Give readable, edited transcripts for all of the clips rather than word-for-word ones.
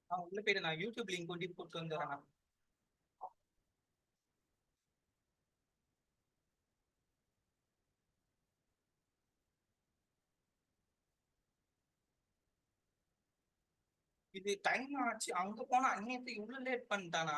உள்ள போயிட்டு நான் யூடியூப் லிங்க் கொண்டு போட்டு வந்துடுறேன். இது டைம் ஆச்சு, அங்க போனா அந்நியத்துக்கு இவ்வளவு லேட் பண்ணிட்டானா?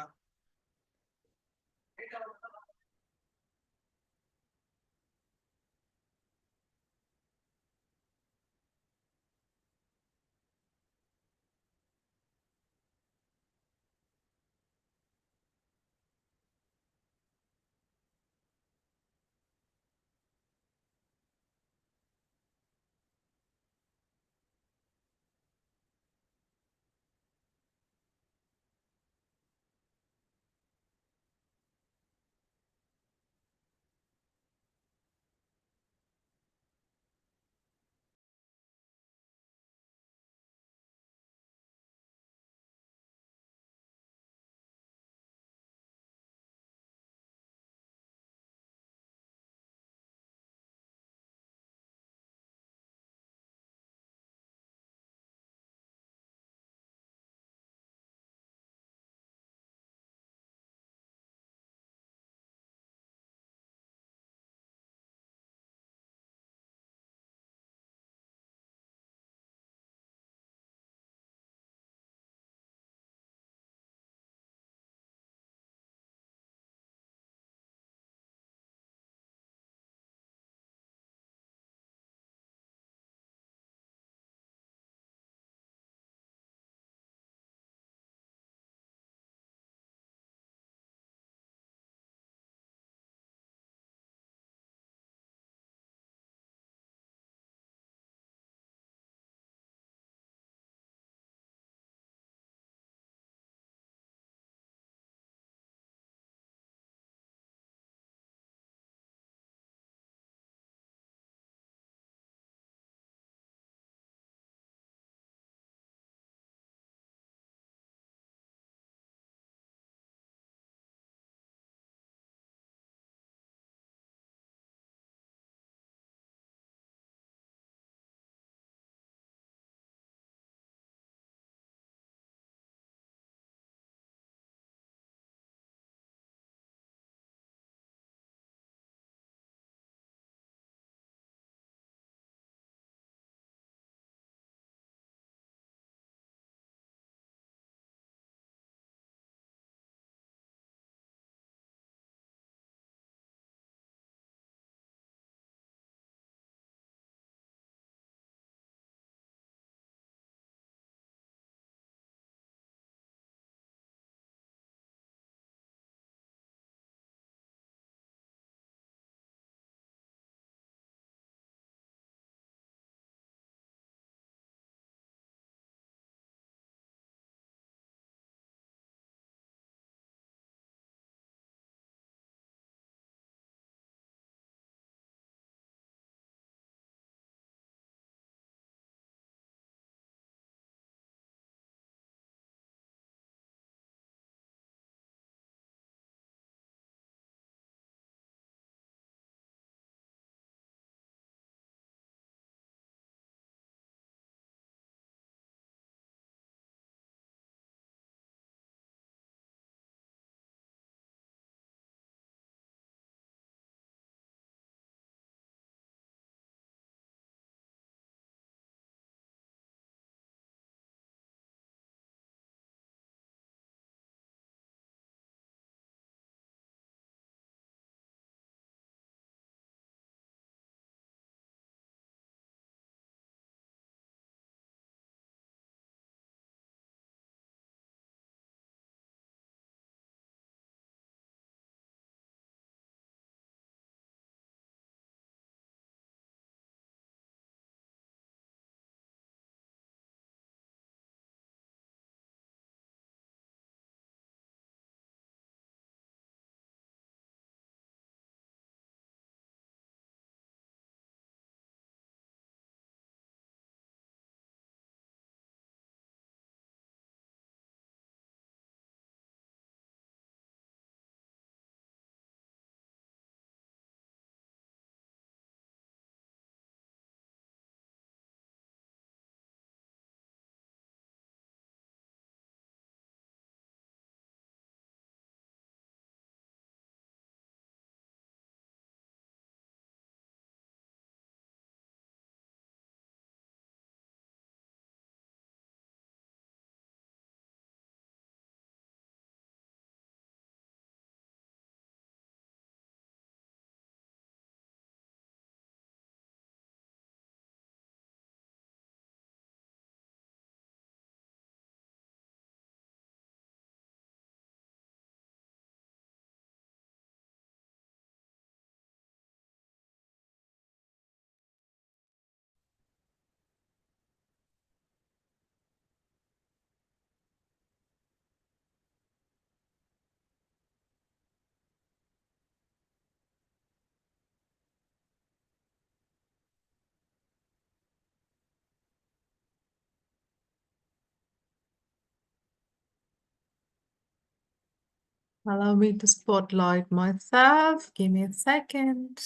Allow me to spotlight myself. Give me a second.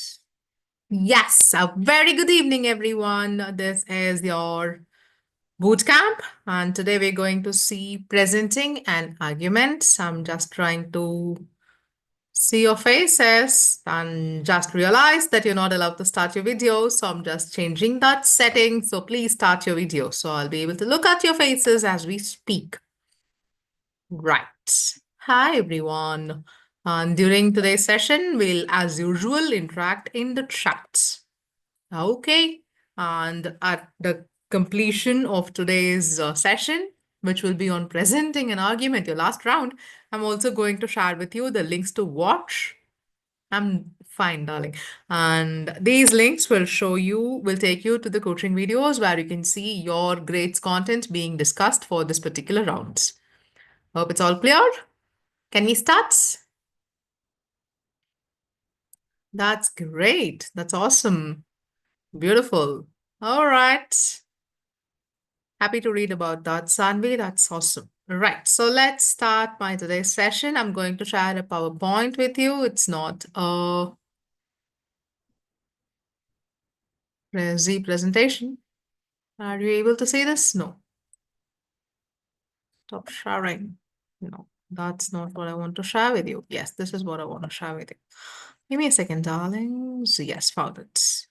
Yes, a very good evening, everyone. This is your boot camp, and today we're going to see presenting an argument. I'm just trying to see your faces and just realize that you're not allowed to start your video. So I'm just changing that setting. So please start your video so I'll be able to look at your faces as we speak. Right. Hi, everyone. And during today's session, we'll, as usual, interact in the chat. Okay. And at the completion of today's session, which will be on presenting an argument, your last round, I'm also going to share with you the links to watch. I'm fine, darling. And these links will take you to the coaching videos where you can see your grades content being discussed for this particular rounds. Hope it's all clear. Can we start? That's great. That's awesome. Beautiful. All right. Happy to read about that, Sanvi. That's awesome. Right. So let's start my today's session. I'm going to share a PowerPoint with you. It's not a Prezi presentation. Are you able to see this? No. Stop sharing. No, that's not what I want to share with you. Yes, this is what I want to share with you. Give me a second, darlings. Yes, found it.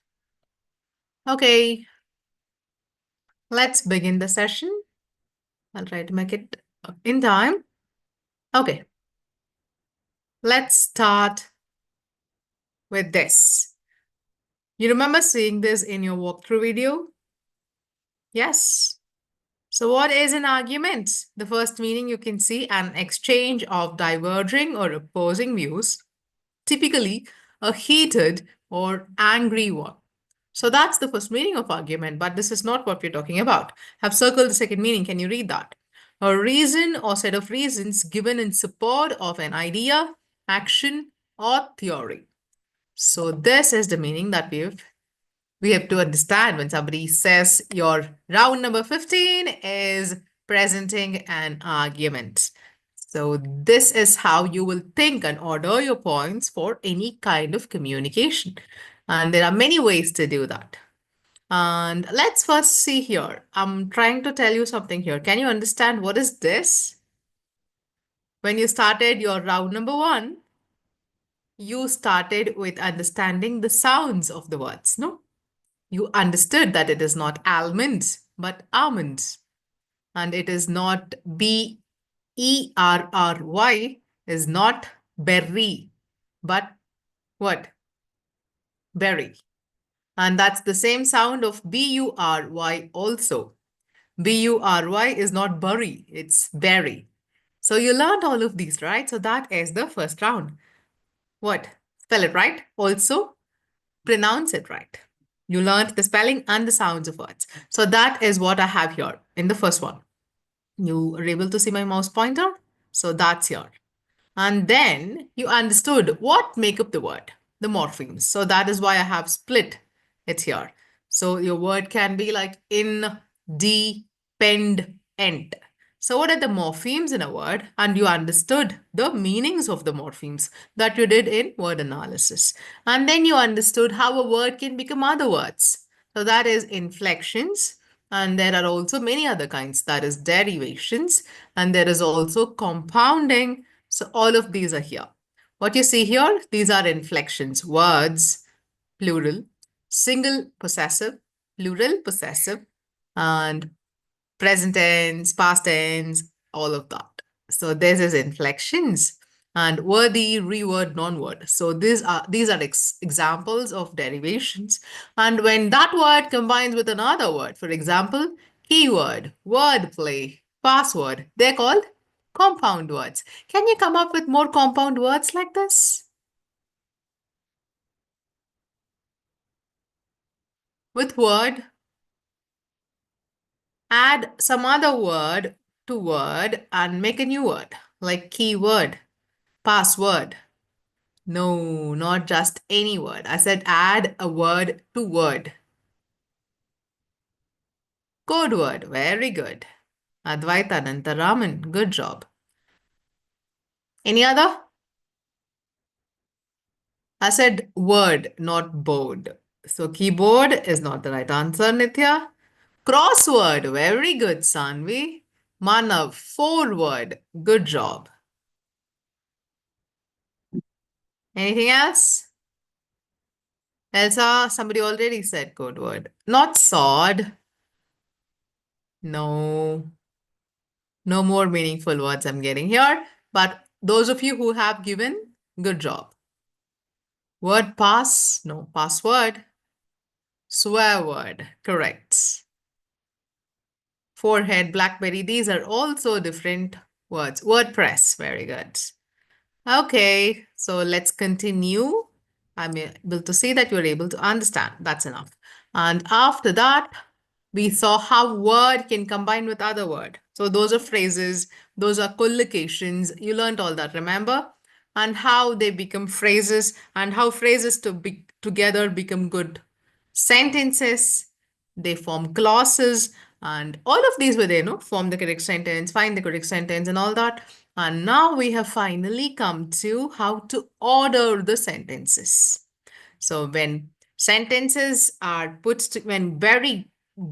Okay, let's begin the session. I'll try to make it in time. Okay, let's start with this. You remember seeing this in your walkthrough video? Yes. So what is an argument? The first meaning you can see an exchange of diverging or opposing views, typically a heated or angry one. So that's the first meaning of argument, but this is not what we're talking about. I've circled the second meaning. Can you read that? A reason or set of reasons given in support of an idea, action, or theory. So this is the meaning that we have to understand when somebody says your round number 15 is presenting an argument. So this is how you will think and order your points for any kind of communication. And there are many ways to do that. And let's first see here. I'm trying to tell you something here. Can you understand what is this? When you started your round number 1, you started with understanding the sounds of the words, no? You understood that it is not almonds, but almonds. And it is not B-E-R-R-Y, is not berry, but what? Berry. And that's the same sound of B-U-R-Y also. B-U-R-Y is not bury, it's berry. So you learned all of these, right? So that is the first round. What? Spell it right. Also, pronounce it right. You learned the spelling and the sounds of words. So that is what I have here in the first one. You are able to see my mouse pointer? So that's here. And then you understood what make up the word, the morphemes. So that is why I have split it here. So your word can be like in, dependent. So what are the morphemes in a word? And you understood the meanings of the morphemes that you did in word analysis. And then you understood how a word can become other words. So that is inflections. And there are also many other kinds. That is derivations. And there is also compounding. So all of these are here. What you see here, these are inflections. Words, plural, single possessive, plural possessive, and present tense, past tense, all of that. So this is inflections and wordy, reword, non-word. So these are examples of derivations. And when that word combines with another word, for example, keyword, wordplay, password, they're called compound words. Can you come up with more compound words like this? With word, add some other word to word and make a new word, like keyword, password. No, not just any word. I said add a word to word. Code word. Very good. Advaita Anantaraman. Good job. Any other? I said word, not board. So keyboard is not the right answer, Nitya. Crossword, very good, Sanvi. Manav, forward, good job. Anything else? Elsa, somebody already said code word. Not sword. No, no more meaningful words I'm getting here. But those of you who have given, good job. Word pass, no. Password, swear word, correct. Forehead, blackberry, these are also different words. WordPress, very good. Okay, so let's continue. I'm able to see that you're able to understand. That's enough. And after that, we saw how word can combine with other word. So those are phrases, those are collocations. You learned all that, remember? And how they become phrases and how phrases to be together become good sentences. They form clauses, and all of these were there, no? Form the correct sentence, find the correct sentence, and all that. And now we have finally come to how to order the sentences. So when sentences are when very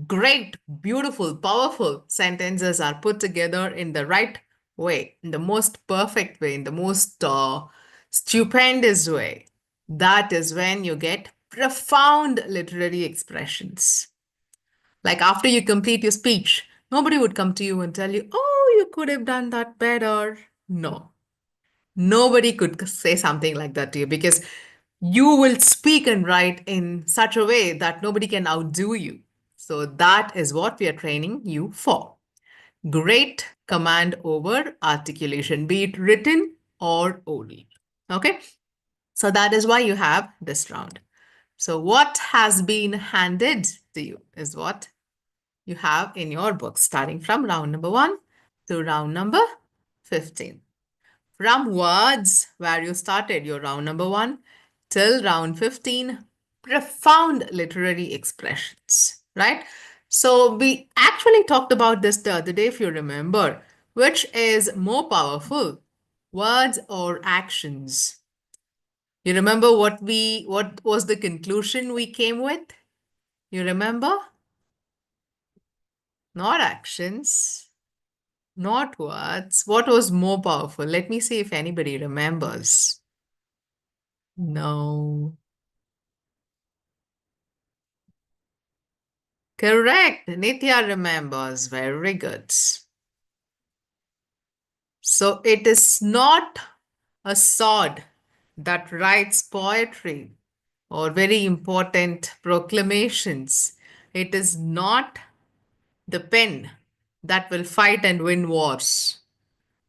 great, beautiful, powerful sentences are put together in the right way, in the most perfect way, in the most stupendous way, that is when you get profound literary expressions. Like after you complete your speech, nobody would come to you and tell you, oh, you could have done that better. No, nobody could say something like that to you because you will speak and write in such a way that nobody can outdo you. So that is what we are training you for. Great command over articulation, be it written or oral. Okay, so that is why you have this round. So what has been handed to you is what you have in your book, starting from round number 1 to round number 15. From words where you started your round number 1 till round 15, profound literary expressions, right? So we actually talked about this the other day, if you remember, which is more powerful, words or actions? You remember what was the conclusion we came with? You remember? Not actions, not words. What was more powerful? Let me see if anybody remembers. No. Correct. Nitya remembers. Very good. So it is not a sword that writes poetry or very important proclamations. It is not the pen that will fight and win wars.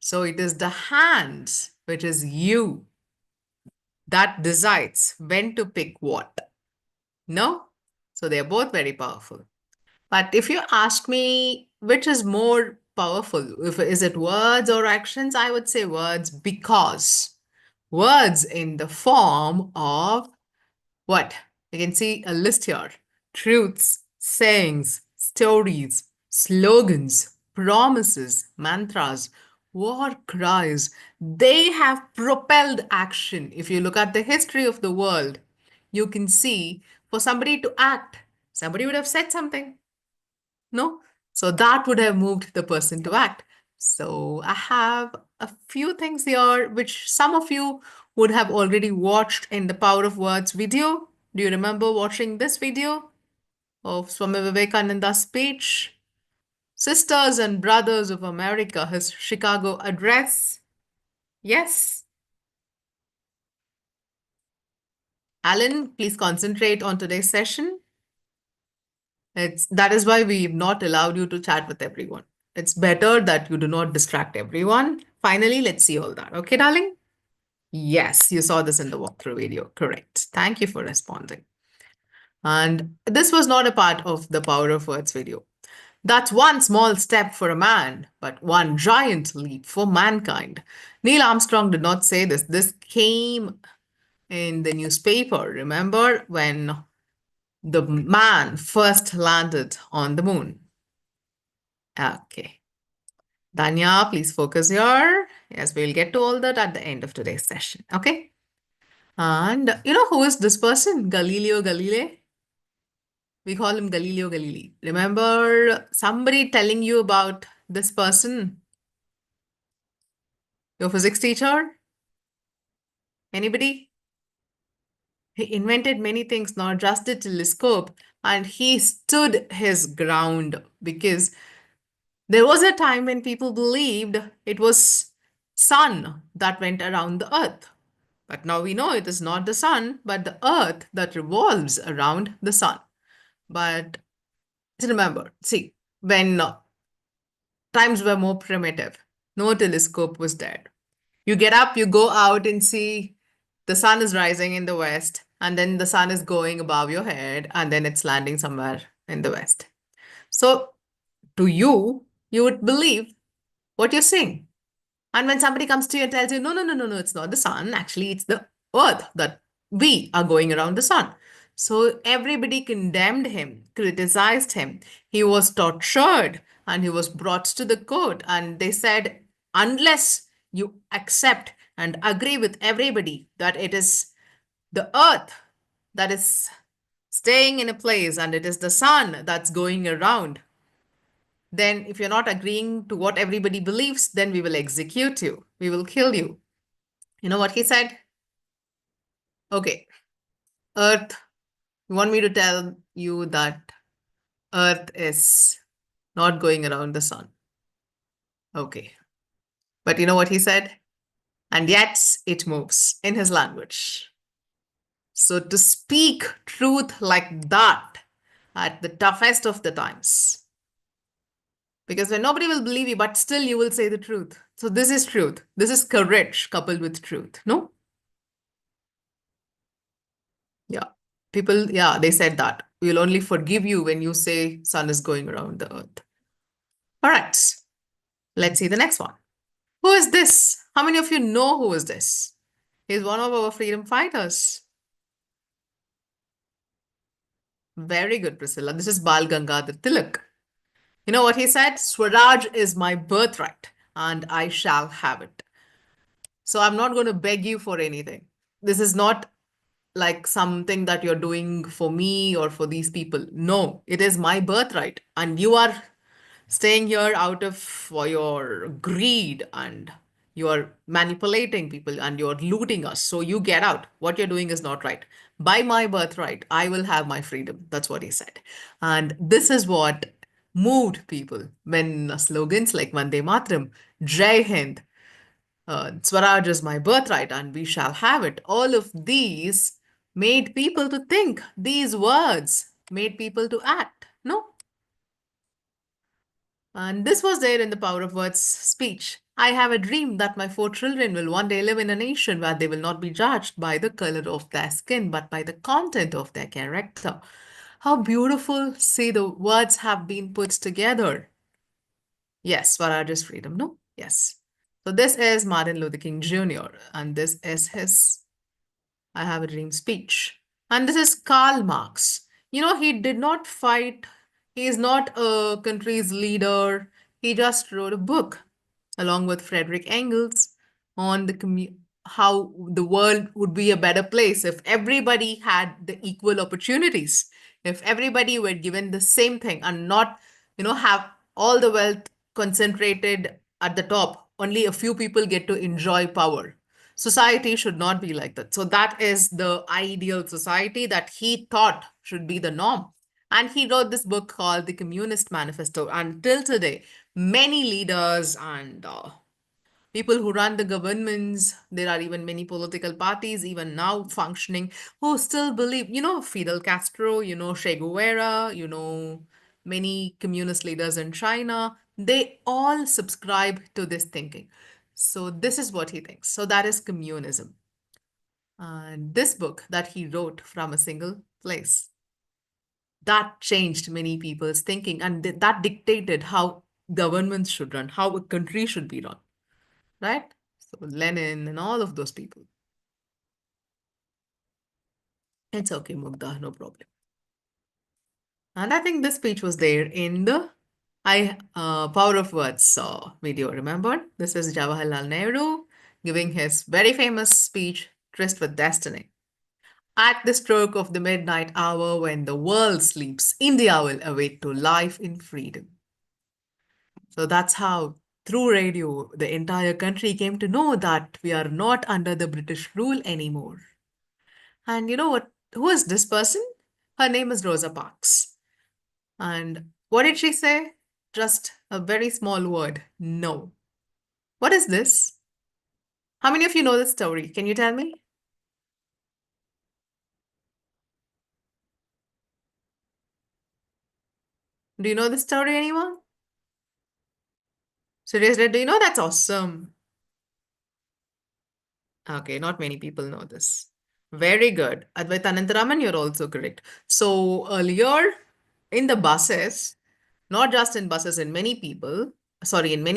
So it is the hands, which is you, that decides when to pick what. No? So they are both very powerful. But if you ask me which is more powerful, if is it words or actions, I would say words because words in the form of what? You can see a list here. Truths, sayings, stories, slogans, promises, mantras, war cries. They have propelled action. If you look at the history of the world, you can see for somebody to act, somebody would have said something. No? So that would have moved the person to act. So I have a few things here which some of you would have already watched in the Power of Words video. Do you remember watching this video of Swami Vivekananda's speech? Sisters and Brothers of America, his Chicago address. Yes. Alan, please concentrate on today's session. That is why we've not allowed you to chat with everyone. It's better that you do not distract everyone. Finally, let's see all that. Okay, darling? Yes, you saw this in the walkthrough video. Correct. Thank you for responding. And this was not a part of the Power of Words video. That's one small step for a man, but one giant leap for mankind. Neil Armstrong did not say this. This came in the newspaper. Remember when the man first landed on the moon? Okay. Danya, please focus here. Yes, we'll get to all that at the end of today's session. Okay. And you know who is this person? Galileo Galilei. We call him Galileo Galilei. Remember somebody telling you about this person? Your physics teacher? Anybody? He invented many things, not just the telescope, and he stood his ground because there was a time when people believed it was sun that went around the earth. But now we know it is not the sun, but the earth that revolves around the sun. But remember, see, when times were more primitive, no telescope was there. You get up, you go out and see the sun is rising in the west, and then the sun is going above your head, and then it's landing somewhere in the west. So, to you, you would believe what you're seeing. And when somebody comes to you and tells you, no, no, no, no, no, it's not the sun, actually, it's the earth that we are going around the sun. So everybody condemned him, criticized him. He was tortured and he was brought to the court. And they said, unless you accept and agree with everybody that it is the earth that is staying in a place and it is the sun that's going around, then if you're not agreeing to what everybody believes, then we will execute you. We will kill you. You know what he said? Okay, Earth, you want me to tell you that Earth is not going around the sun. Okay. But you know what he said? And yet it moves in his language. So to speak truth like that at the toughest of the times, because when nobody will believe you, but still you will say the truth. So this is truth. This is courage coupled with truth. No? Yeah. People, yeah, they said that. We'll only forgive you when you say sun is going around the earth. All right. Let's see the next one. Who is this? How many of you know who is this? He's one of our freedom fighters. Very good, Priscilla. This is Bal Gangadhar Tilak. You know what he said? Swaraj is my birthright and I shall have it. So I'm not going to beg you for anything. This is not like something that you're doing for me or for these people. No, it is my birthright. And you are staying here out of for your greed and you are manipulating people and you're looting us. So you get out. What you're doing is not right. By my birthright, I will have my freedom. That's what he said. And this is what moved people when slogans like Vande Mataram, Jai Hind, Swaraj is my birthright and we shall have it. All of these made people to think. These words made people to act. No? And this was there in the Power of Words speech. I have a dream that my four children will one day live in a nation where they will not be judged by the color of their skin, but by the content of their character. How beautiful. See, the words have been put together. Yes, Swaraj is freedom, no? Yes. So this is Martin Luther King Jr. and this is his I Have a Dream speech. And this is Karl Marx. You know, he did not fight. He is not a country's leader. He just wrote a book along with Frederick Engels on how the world would be a better place if everybody had the equal opportunities, if everybody were given the same thing and not, have all the wealth concentrated at the top. Only a few people get to enjoy power. Society should not be like that. So that is the ideal society that he thought should be the norm. And he wrote this book called The Communist Manifesto. Until today, many leaders and people who run the governments, there are even many political parties, even now functioning, who still believe, Fidel Castro, Che Guevara, many communist leaders in China, they all subscribe to this thinking. So this is what he thinks. So that is communism. And this book that he wrote from a single place, that changed many people's thinking and that dictated how governments should run, how a country should be run, right? So Lenin and all of those people. It's okay, Mugdha, no problem. And I think this speech was there in the Power of Words video, remember? This is Jawaharlal Nehru giving his very famous speech tryst with destiny. At the stroke of the midnight hour when the world sleeps, India will awake to life in freedom. So that's how, through radio, the entire country came to know that we are not under the British rule anymore. And you know what? Who is this person? Her name is Rosa Parks. And what did she say? Just a very small word, no. What is this? How many of you know this story? Can you tell me? Do you know this story, anyone? Seriously, do you know? That's awesome. Okay, not many people know this. Very good. Advait Anantaraman, you're also correct. So earlier in the buses, not just in buses, in many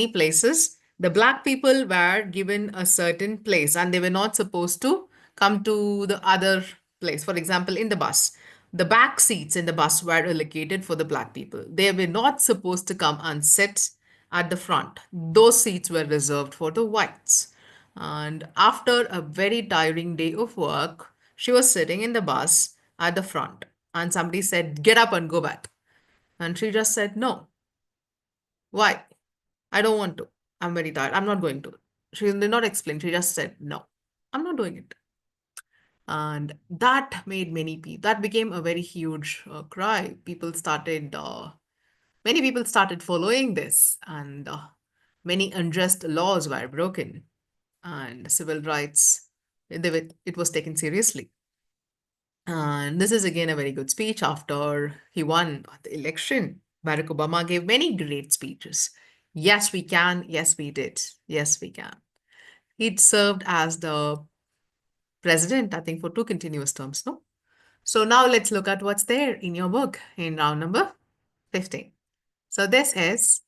places, the black people were given a certain place and they were not supposed to come to the other place. For example, in the bus, the back seats in the bus were allocated for the black people. They were not supposed to come and sit at the front. Those seats were reserved for the whites. And after a very tiring day of work, she was sitting in the bus at the front. And somebody said, "Get up and go back." And she just said, "No. Why? I don't want to. I'm very tired. I'm not going to." She did not explain. She just said, "No, I'm not doing it." And that made many people, that became a very huge cry. Many people started following this, and many unjust laws were broken, and civil rights, it was taken seriously. And this is again a very good speech after he won the election. Barack Obama gave many great speeches. Yes, we can. Yes, we did. Yes, we can. He'd served as the president, I think, for 2 continuous terms, no? So now let's look at what's there in your book in round number 15. So this is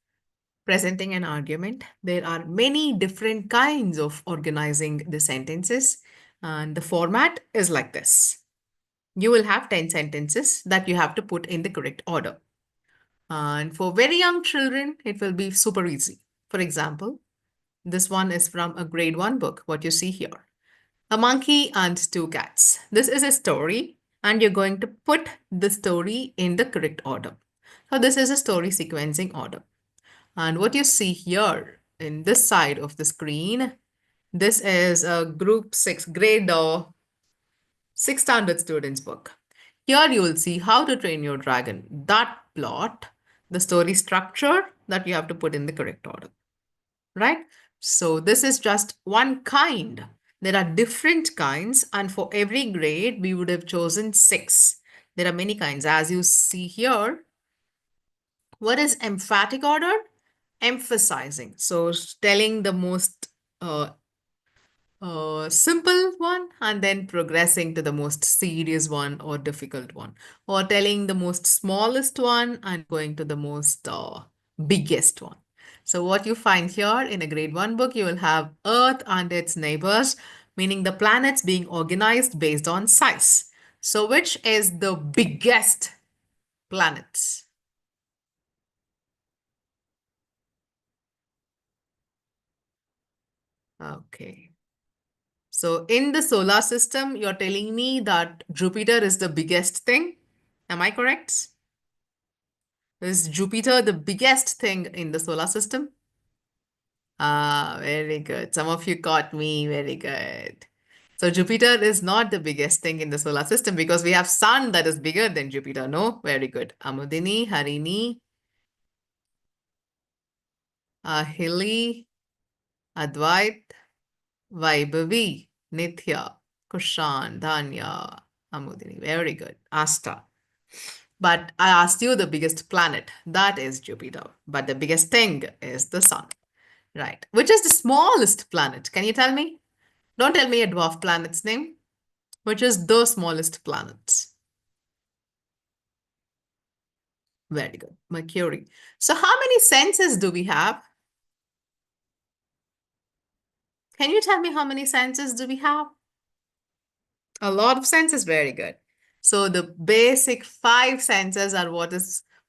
presenting an argument. There are many different kinds of organizing the sentences, and the format is like this. You will have 10 sentences that you have to put in the correct order. And for very young children, it will be super easy. For example, this one is from a grade 1 book, what you see here. A monkey and two cats. This is a story, and you're going to put the story in the correct order. So this is a story sequencing order. And what you see here in this side of the screen, this is a group 6 grade 6th standard students book. Here you will see how to train your dragon. That plot, the story structure that you have to put in the correct order, right? So this is just one kind. There are different kinds, and for every grade, we would have chosen 6. There are many kinds. As you see here, what is emphatic order? Emphasizing. So telling the most simple one and then progressing to the most serious one or difficult one, or telling the most smallest one and going to the most biggest one. So what you find here in a grade 1 book, you will have Earth and its neighbors, meaning the planets being organized based on size. So which is the biggest planet? Okay. So in the solar system, you're telling me that Jupiter is the biggest thing. Am I correct? Is Jupiter the biggest thing in the solar system? Ah, very good. Some of you caught me. Very good. So Jupiter is not the biggest thing in the solar system because we have Sun that is bigger than Jupiter. No? Very good. Amudini, Harini, Ahili, Advait, Vaibhavi, Nithya, Kushan, Dhanya, Amudini. Very good. Asta. But I asked you the biggest planet. That is Jupiter. But the biggest thing is the Sun. Right. Which is the smallest planet? Can you tell me? Don't tell me a dwarf planet's name. Which is the smallest planet? Very good. Mercury. So how many senses do we have? Can you tell me how many senses do we have? A lot of senses. Very good. So the basic 5 senses are what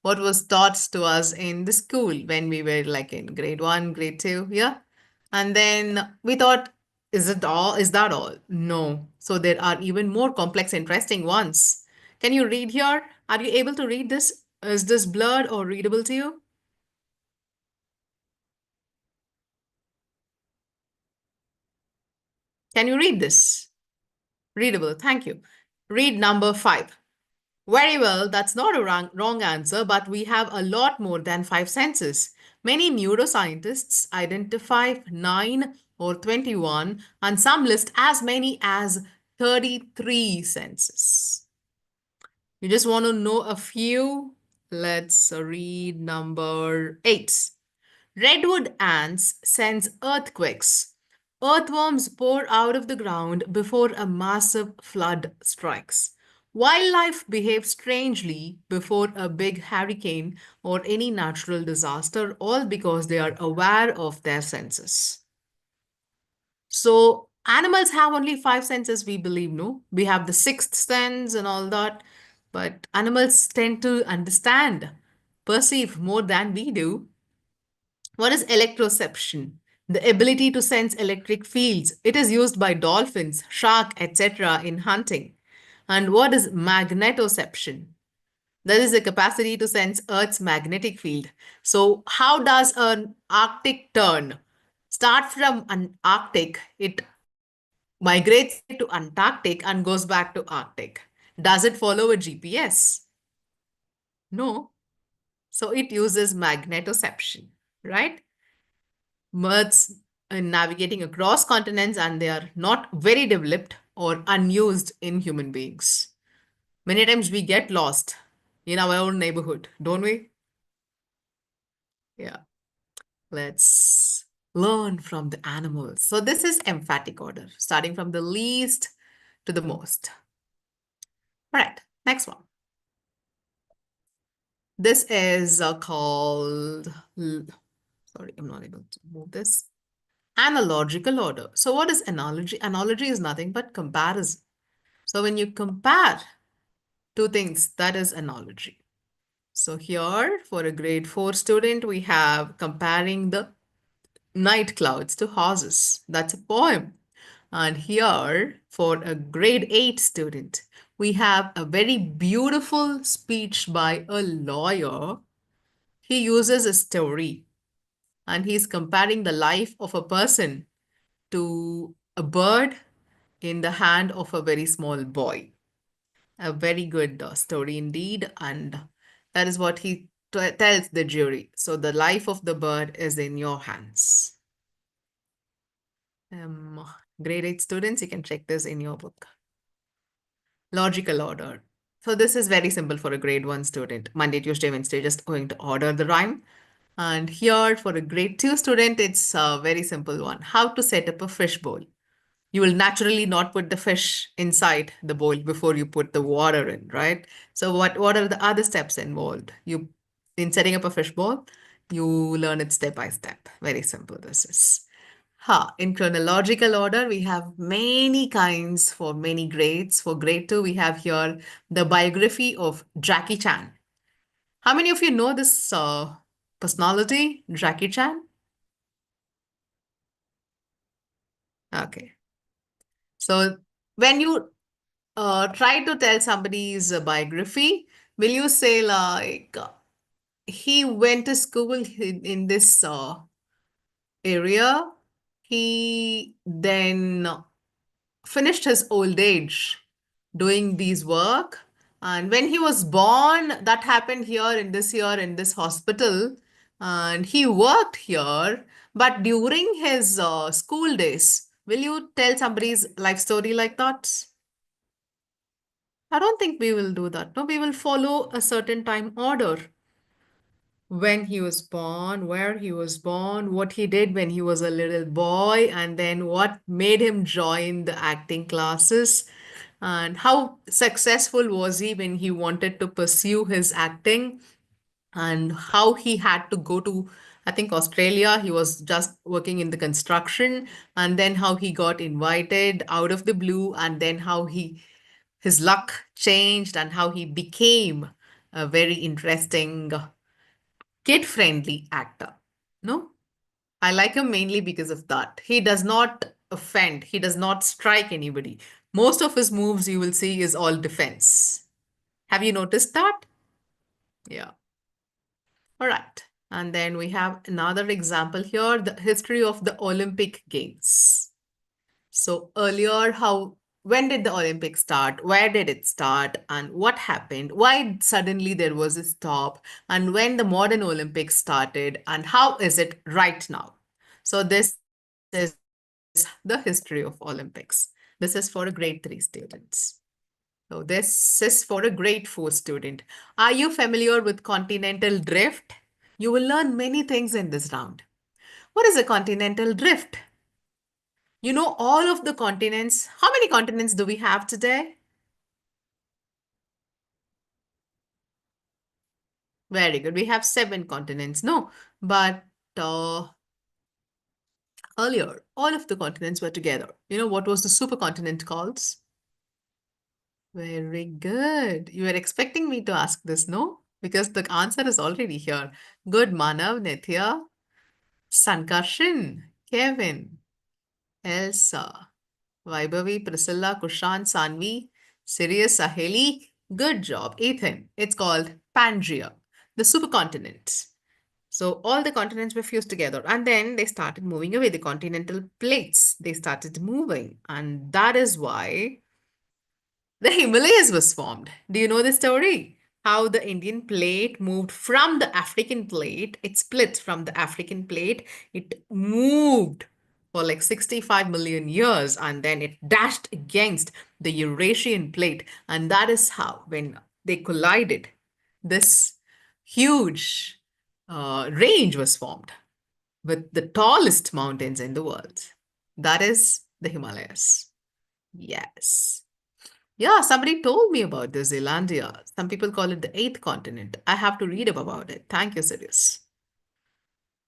was taught to us in the school when we were like in grade 1, grade 2, yeah? And then we thought Is it all? Is that all? No. So there are even more complex, interesting ones. Can you read here? Are you able to read this? Is this blurred or readable to you? Can you read this? Readable. Thank you. Read number 5. Very well, that's not a wrong answer, but we have a lot more than 5 senses. Many neuroscientists identify 9 or 21, and some list as many as 33 senses. You just want to know a few? Let's read number 8. Redwood ants sense earthquakes. Earthworms pour out of the ground before a massive flood strikes. Wildlife behaves strangely before a big hurricane or any natural disaster, all because they are aware of their senses. So, animals have only 5 senses, we believe, no? We have the sixth sense and all that, but animals tend to understand, perceive more than we do. What is electroception? The ability to sense electric fields. It is used by dolphins, shark, etc. in hunting. And what is magnetoception? That is the capacity to sense Earth's magnetic field. So, how does an Arctic turn? Start from an Arctic, it migrates to Antarctic and goes back to Arctic. Does it follow a GPS? No. So, it uses magnetoception, right? Birds in navigating across continents, and they are not very developed or unused in human beings. Many times we get lost in our own neighborhood, don't we? Yeah. Let's learn from the animals. So this is emphatic order, starting from the least to the most. All right, next one. This is called, sorry, I'm not able to move this. Analogical order. So what is analogy? Analogy is nothing but comparison. So when you compare two things, that is analogy. So here for a grade 4 student, we have comparing the night clouds to horses. That's a poem. And here for a grade 8 student, we have a very beautiful speech by a lawyer. He uses a story and he's comparing the life of a person to a bird in the hand of a very small boy. A very good story indeed. And that is what he tells the jury. So the life of the bird is in your hands. Um, Grade 8 students, you can check this in your book. Logical order. So this is very simple for a grade 1 student. Monday, Tuesday, Wednesday, just going to order the rhyme. And here for a grade 2 student, it's a very simple one. How to set up a fish bowl. You will naturally not put the fish inside the bowl before you put the water in, right? So what are the other steps involved? In setting up a fish bowl, you learn it step by step. Very simple this is. In chronological order, we have many kinds for many grades. For grade 2, we have here the biography of Jackie Chan. How many of you know this personality, Jackie Chan? Okay. So when you try to tell somebody's biography, will you say like he went to school in this area? He then finished his old age doing these work. And when he was born, that happened here in this hospital. And he worked here. But during his school days, will you tell somebody's life story like that? I don't think we will do that. No, we will follow a certain time order. When he was born, where he was born, what he did when he was a little boy, and then what made him join the acting classes, and how successful was he when he wanted to pursue his acting, and how he had to go to, I think, Australia. He was just working in the construction, and then how he got invited out of the blue, and then how his luck changed, and how he became a very interesting kid-friendly actor. No, I like him mainly because of that. He does not offend. He does not strike anybody. Most of his moves you will see is all defense. Have you noticed that? Yeah. All right. And then we have another example here, the history of the Olympic Games. So earlier, when did the Olympics start? Where did it start? And what happened? Why suddenly there was a stop? And when the modern Olympics started? And how is it right now? So this is the history of Olympics. This is for a grade 3 students. So this is for a grade 4 student. Are you familiar with continental drift? You will learn many things in this round. What is a continental drift? You know all of the continents. How many continents do we have today? Very good. We have 7 continents. No, but uh, earlier, all of the continents were together. You know what was the supercontinent called? Very good. You were expecting me to ask this, no? Because the answer is already here. Good, Manav, Nithya, Sankarshan, Kevin, Elsa, Vaibhavi, Priscilla, Kushan, Sanvi, Sirius, Saheli. Good job, Ethan. It's called Pangea, the supercontinent. So all the continents were fused together and then they started moving away. The continental plates, they started moving. And that is why the Himalayas was formed. Do you know the story? How the Indian plate moved from the African plate, it split from the African plate, it moved for like 65 million years and then it dashed against the Eurasian plate. And that is how, when they collided, this huge range was formed with the tallest mountains in the world. That is the Himalayas. Yes. Yeah, somebody told me about the Zealandia. Some people call it the eighth continent. I have to read up about it. Thank you, Sirius.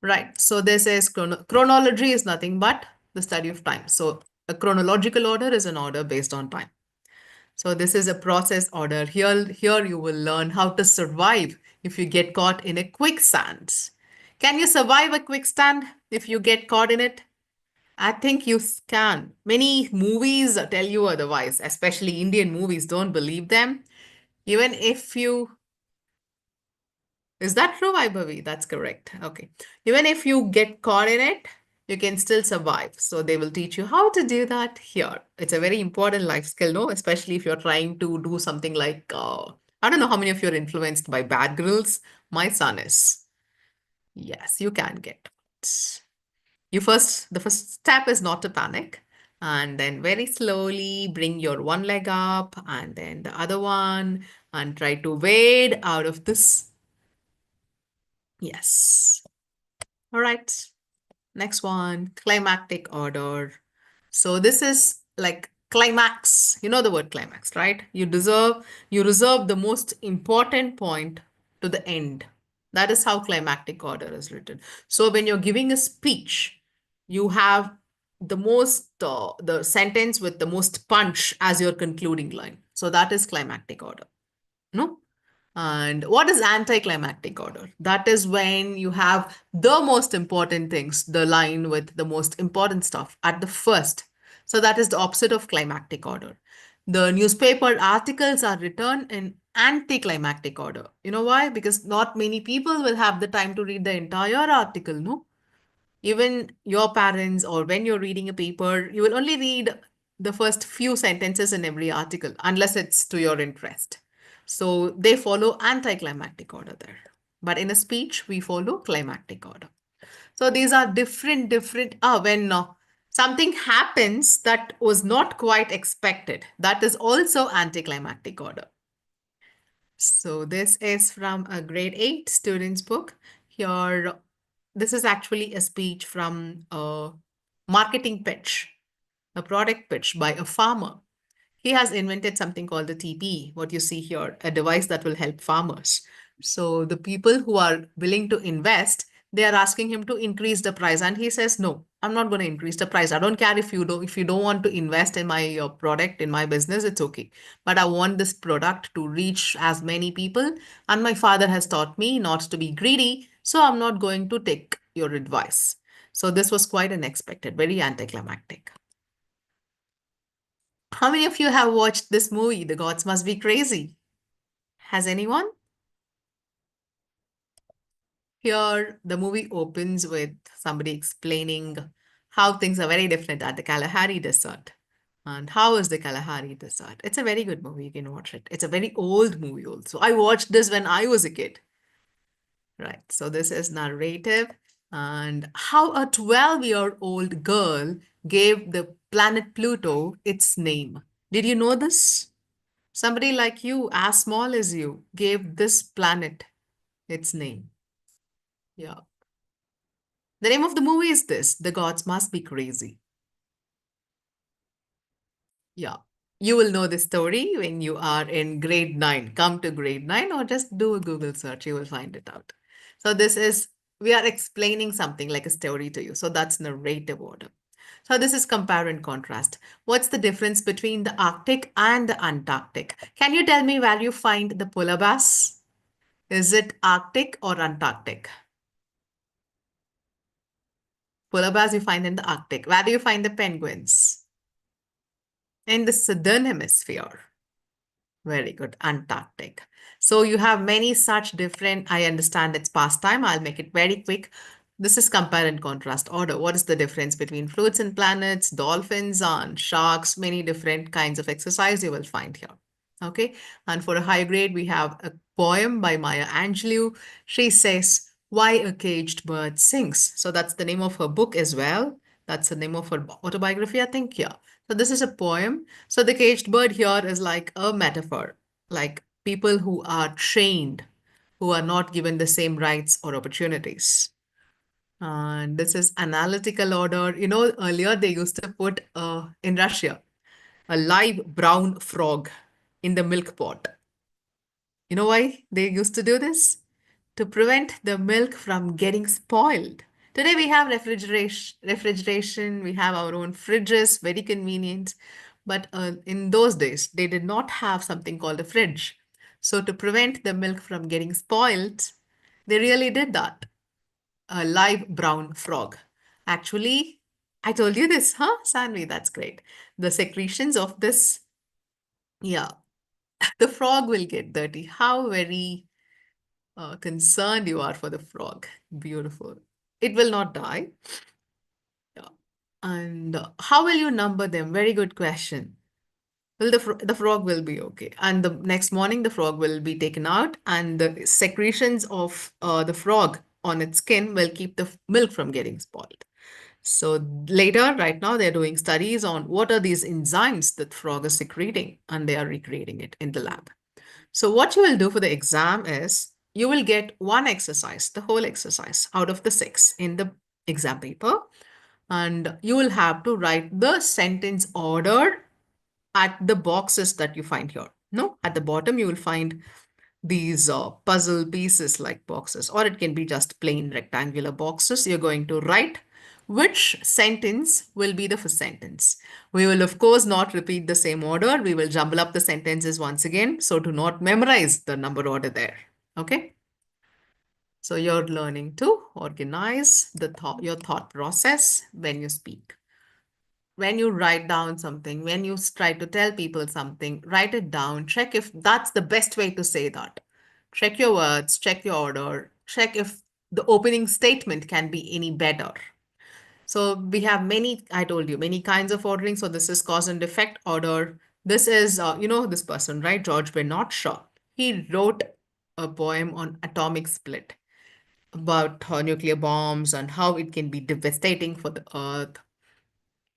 Right. So this is chronology is nothing but the study of time. So a chronological order is an order based on time. So this is a process order. Here you will learn how to survive if you get caught in a quicksand. Can you survive a quicksand if you get caught in it? I think you can. Many movies tell you otherwise, especially Indian movies. Don't believe them. Even if you, is that true, Vaibhavi? That's correct. Okay. Even if you get caught in it, you can still survive. So they will teach you how to do that here. It's a very important life skill, no? Especially if you're trying to do something like, I don't know how many of you are influenced by bad girls. My son is. Yes, you can get it. The first step is not to panic. And then very slowly bring your one leg up and then the other one and try to wade out of this. Yes. All right. Next one, climactic order. So this is like climax. You know the word climax, right? You reserve the most important point to the end. That is how climactic order is written. So when you're giving a speech, you have the sentence with the most punch as your concluding line. So that is climactic order. No? And what is anticlimactic order? That is when you have the most important things, the line with the most important stuff at the first. So that is the opposite of climactic order. The newspaper articles are written in anticlimactic order. You know why? Because not many people will have the time to read the entire article, no? Even your parents or when you're reading a paper, you will only read the first few sentences in every article unless it's to your interest. So they follow anticlimactic order there. But in a speech, we follow climactic order. So these are when something happens that was not quite expected, that is also anticlimactic order. So this is from a grade 8 student's book. Here, this is actually a speech from a marketing pitch, a product pitch by a farmer. He has invented something called the TP, what you see here, a device that will help farmers. So the people who are willing to invest, they are asking him to increase the price. And he says, no, I'm not going to increase the price. I don't care if you don't want to invest in my product, in my business, it's okay. But I want this product to reach as many people. And my father has taught me not to be greedy. So I'm not going to take your advice. So this was quite unexpected, very anticlimactic. How many of you have watched this movie, The Gods Must Be Crazy? Has anyone? Here, the movie opens with somebody explaining how things are very different at the Kalahari Desert. And how is the Kalahari Desert? It's a very good movie. You can watch it. It's a very old movie also. I watched this when I was a kid. Right. So this is narrative and how a 12-year-old girl gave the planet Pluto its name. Did you know this? Somebody like you, as small as you, gave this planet its name. Yeah. The name of the movie is this, The Gods Must Be Crazy. Yeah. You will know the story when you are in grade 9. Come to grade 9 or just do a Google search. You will find it out. So this is, we are explaining something like a story to you. So that's narrative order. So this is compare and contrast. What's the difference between the Arctic and the Antarctic? Can you tell me where you find the polar bears? Is it Arctic or Antarctic? Polar bears you find in the Arctic. Where do you find the penguins? In the southern hemisphere. Very good. Antarctic. So you have many such different, I understand it's past time. I'll make it very quick. This is compare and contrast order. What is the difference between fruits and planets, dolphins and sharks? Many different kinds of exercise you will find here. Okay. And for a high grade, we have a poem by Maya Angelou. She says, Why a Caged Bird Sings. So that's the name of her book as well. That's the name of her autobiography, I think. Yeah. So this is a poem. So the caged bird here is like a metaphor, like people who are trained, who are not given the same rights or opportunities. And this is analytical order. You know, earlier they used to put in Russia a live brown frog in the milk pot. You know why they used to do this? To prevent the milk from getting spoiled. Today we have refrigeration, we have our own fridges, very convenient. But in those days, they did not have something called a fridge. So to prevent the milk from getting spoiled, they really did that. A live brown frog. Actually, I told you this, huh, Sanvi? That's great. The secretions of this, yeah, the frog will get dirty. How very concerned you are for the frog. Beautiful. It will not die. Yeah. And how will you number them? Very good question. Well, the frog will be okay. And the next morning, the frog will be taken out, and the secretions of the frog on its skin will keep the milk from getting spoiled. So later, right now, they're doing studies on what are these enzymes that frog is secreting, and they are recreating it in the lab. So what you will do for the exam is you will get one exercise, the whole exercise out of the 6 in the exam paper, and you will have to write the sentence order at the boxes that you find here. No, at the bottom you will find these puzzle pieces like boxes, or it can be just plain rectangular boxes. You're going to write which sentence will be the first sentence. We will, of course, not repeat the same order. We will jumble up the sentences once again. So do not memorize the number order there. Okay. So you're learning to organize your thought process when you speak. When you write down something, when you try to tell people something, write it down, check if that's the best way to say that. Check your words, check your order, check if the opening statement can be any better. So we have many, I told you, many kinds of ordering. So this is cause and effect order. This is, this person, right? George Bernard Shaw. He wrote a poem on atomic split about nuclear bombs and how it can be devastating for the earth.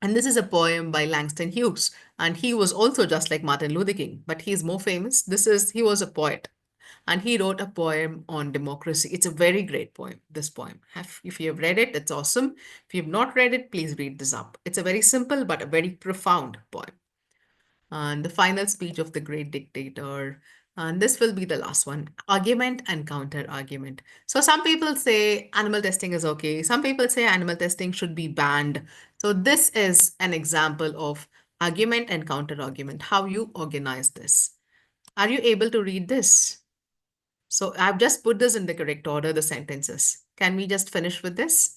And this is a poem by Langston Hughes. And he was also just like Martin Luther King, but he's more famous. He was a poet. And he wrote a poem on democracy. It's a very great poem, this poem. If you have read it, it's awesome. If you have not read it, please read this up. It's a very simple but a very profound poem. And the final speech of the great dictator. And this will be the last one, argument and counter argument. So some people say animal testing is okay. Some people say animal testing should be banned. So this is an example of argument and counter argument, how you organize this. Are you able to read this? So I've just put this in the correct order, the sentences. Can we just finish with this?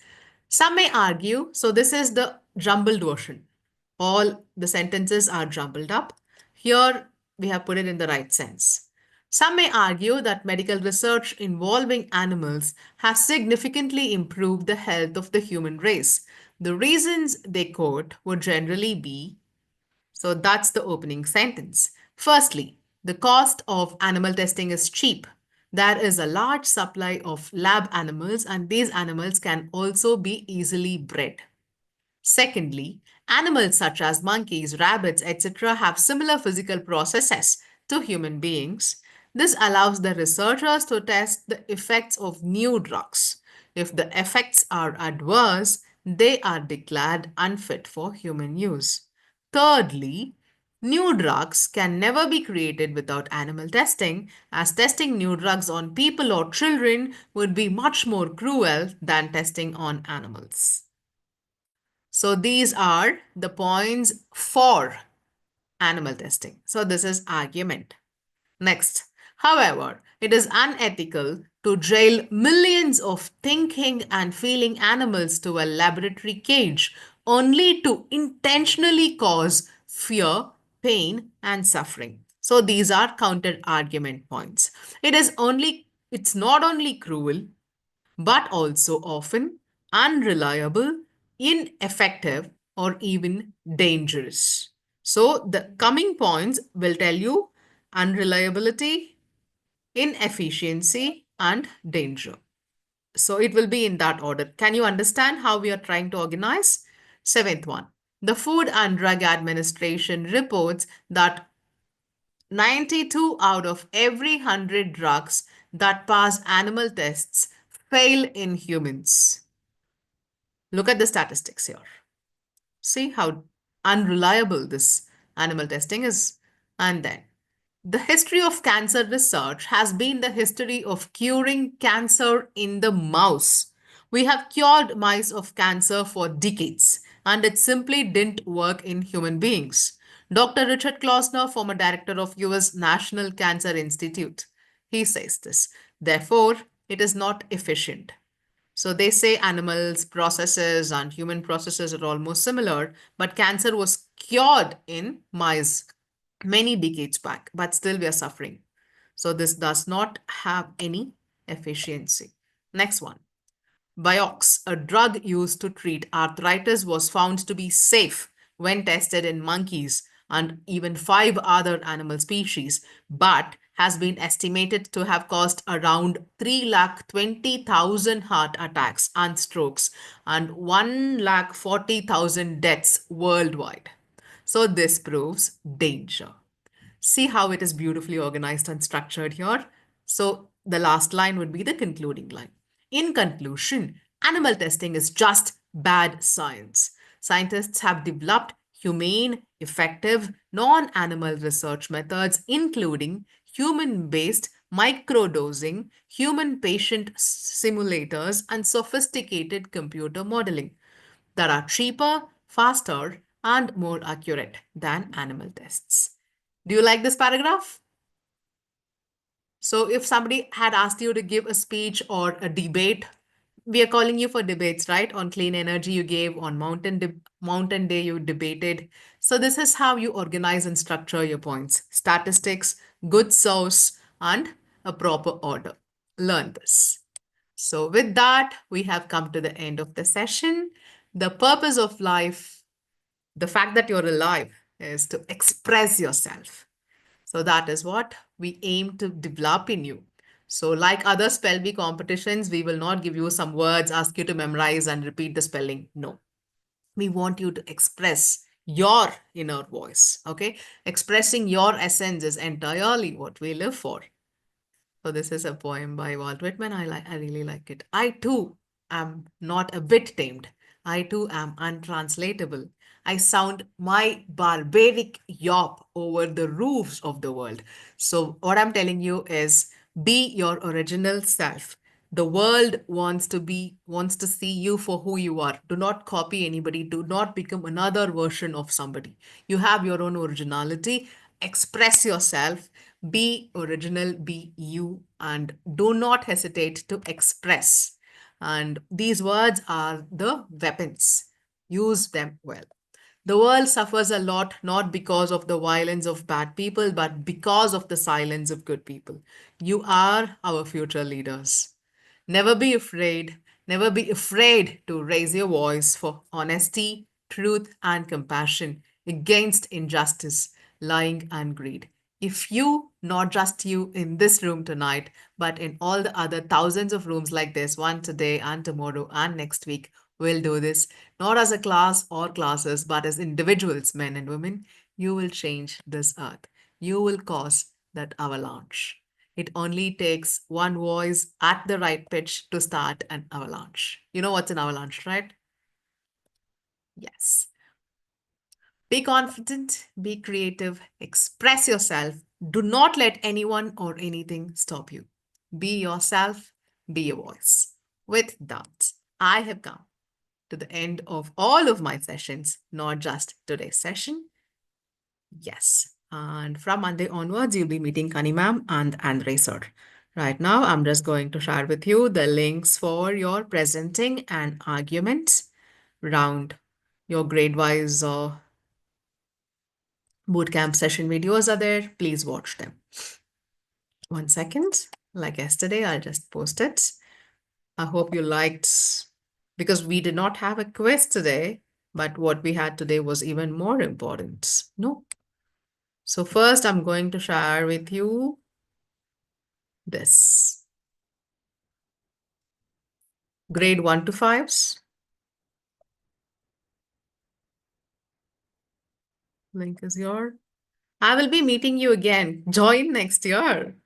Some may argue, so this is the jumbled version. All the sentences are jumbled up. Here we have put it in the right sense. Some may argue that medical research involving animals has significantly improved the health of the human race. The reasons they quote would generally be, so that's the opening sentence. Firstly, the cost of animal testing is cheap. There is a large supply of lab animals, and these animals can also be easily bred. Secondly, animals such as monkeys, rabbits, etc., have similar physical processes to human beings. This allows the researchers to test the effects of new drugs. If the effects are adverse, they are declared unfit for human use. Thirdly, new drugs can never be created without animal testing, as testing new drugs on people or children would be much more cruel than testing on animals. So these are the points for animal testing. So this is argument. Next, however, it is unethical to jail millions of thinking and feeling animals to a laboratory cage only to intentionally cause fear, pain, and suffering. So these are counter argument points. It's not only cruel, but also often unreliable, ineffective, or even dangerous. So the coming points will tell you unreliability, inefficiency, and danger. So it will be in that order. Can you understand how we are trying to organize? Seventh one. The Food and Drug Administration reports that 92 out of every 100 drugs that pass animal tests fail in humans. Look at the statistics here. See how unreliable this animal testing is. And then, the history of cancer research has been the history of curing cancer in the mouse. We have cured mice of cancer for decades, and it simply didn't work in human beings. Dr. Richard Klausner, former director of US National Cancer Institute, he says this. Therefore, it is not efficient. So they say animals processes and human processes are almost similar, but cancer was cured in mice many decades back, but still we are suffering. So this does not have any efficiency. Next one. Vioxx, a drug used to treat arthritis, was found to be safe when tested in monkeys and even five other animal species, but has been estimated to have caused around 3,20,000 heart attacks and strokes and 1,40,000 deaths worldwide. So this proves danger. See how it is beautifully organized and structured here. So the last line would be the concluding line. In conclusion, animal testing is just bad science. Scientists have developed humane, effective, non-animal research methods, including human-based microdosing, human patient simulators, and sophisticated computer modeling that are cheaper, faster, and more accurate than animal tests. Do you like this paragraph? So if somebody had asked you to give a speech or a debate, we are calling you for debates, right? On clean energy you gave, on mountain day you debated. So this is how you organize and structure your points. Statistics, good source, and a proper order. Learn this. So with that, we have come to the end of the session. The purpose of life, the fact that you're alive, is to express yourself. So that is what we aim to develop in you. So like other spell bee competitions, we will not give you some words, ask you to memorize and repeat the spelling. No, we want you to express your inner voice. Okay. Expressing your essence is entirely what we live for. So this is a poem by Walt Whitman. I really like it. I too am not a bit tamed. I too am untranslatable. I sound my barbaric yawp over the roofs of the world. So what I'm telling you is be your original self. The world wants to see you for who you are. Do not copy anybody. Do not become another version of somebody. You have your own originality. Express yourself. Be original, be you, and do not hesitate to express. And these words are the weapons. Use them well. The world suffers a lot not because of the violence of bad people, but because of the silence of good people. You are our future leaders. Never be afraid, never be afraid to raise your voice for honesty, truth, and compassion against injustice, lying, and greed. If you, not just you in this room tonight, but in all the other thousands of rooms like this, one today and tomorrow and next week, will do this, not as a class or classes, but as individuals, men and women, you will change this earth. You will cause that avalanche. It only takes one voice at the right pitch to start an avalanche. You know what's an avalanche, right? Yes. Be confident, be creative, express yourself. Do not let anyone or anything stop you. Be yourself, be your voice. With that, I have come to the end of all of my sessions, not just today's session. Yes. And from Monday onwards, you'll be meeting Kani ma'am and Andre sir. Right now, I'm just going to share with you the links for your presenting and arguments round. Your grade-wise bootcamp session videos are there. Please watch them. 1 second. Like yesterday, I'll just post it. I hope you liked, because we did not have a quiz today, but what we had today was even more important. No. So first, I'm going to share with you this. Grade 1 to 5s. Link is here. I will be meeting you again. Join next year.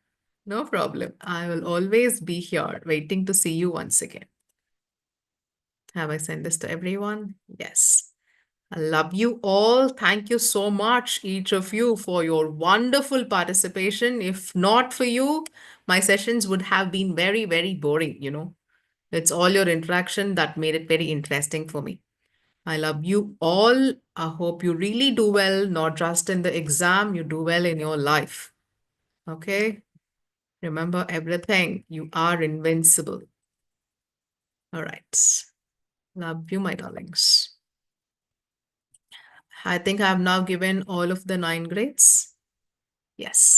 No problem. I will always be here waiting to see you once again. Have I sent this to everyone? Yes. I love you all. Thank you so much, each of you, for your wonderful participation. If not for you, my sessions would have been very, very boring. It's all your interaction that made it very interesting for me. I love you all. I hope you really do well, not just in the exam, you do well in your life. Okay? Remember everything. You are invincible. All right. Love you, my darlings. I think I have now given all of the 9 grades. Yes.